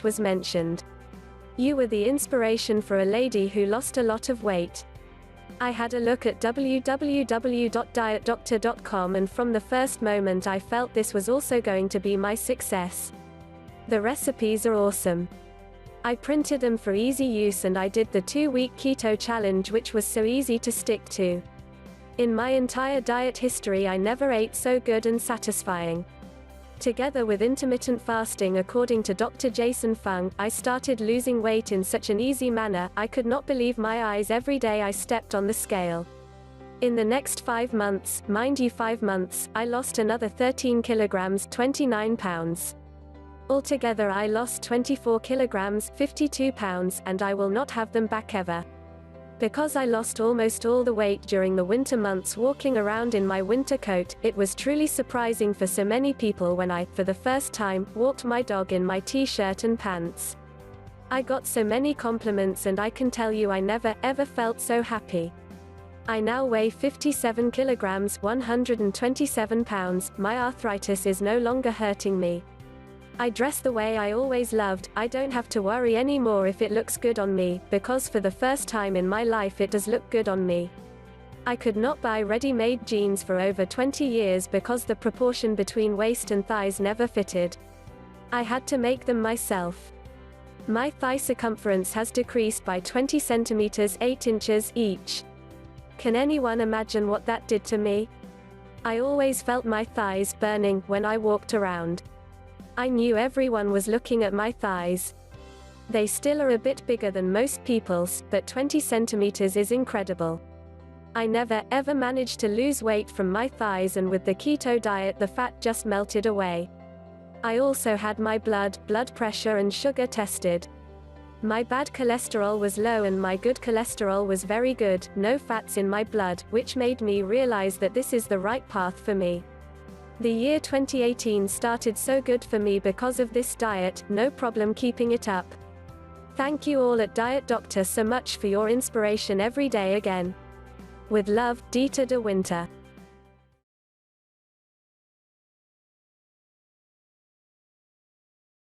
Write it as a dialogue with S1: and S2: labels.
S1: was mentioned. You were the inspiration for a lady who lost a lot of weight. I had a look at www.dietdoctor.com, and from the first moment I felt this was also going to be my success. The recipes are awesome. I printed them for easy use, and I did the 2-week keto challenge, which was so easy to stick to. In my entire diet history I never ate so good and satisfying. Together with intermittent fasting, according to Dr. Jason Fung, I started losing weight in such an easy manner, I could not believe my eyes every day I stepped on the scale. In the next 5 months, mind you 5 months, I lost another 13 kilograms, 29 pounds. Altogether I lost 24 kilograms, 52 pounds, and I will not have them back ever. Because I lost almost all the weight during the winter months walking around in my winter coat, it was truly surprising for so many people when I, for the first time, walked my dog in my t-shirt and pants. I got so many compliments, and I can tell you I never, ever felt so happy. I now weigh 57 kilograms, 127 pounds, my arthritis is no longer hurting me. I dress the way I always loved, I don't have to worry anymore if it looks good on me, because for the first time in my life it does look good on me. I could not buy ready-made jeans for over 20 years because the proportion between waist and thighs never fitted. I had to make them myself. My thigh circumference has decreased by 20 centimeters, 8 inches each. Can anyone imagine what that did to me? I always felt my thighs burning when I walked around. I knew everyone was looking at my thighs. They still are a bit bigger than most people's, but 20 centimeters is incredible. I never, ever managed to lose weight from my thighs, and with the keto diet the fat just melted away. I also had my blood pressure and sugar tested. My bad cholesterol was low and my good cholesterol was very good, no fats in my blood, which made me realize that this is the right path for me. The year 2018 started so good for me because of this diet, no problem keeping it up. Thank you all at Diet Doctor so much for your inspiration every day again. With love, Dieter de Winter.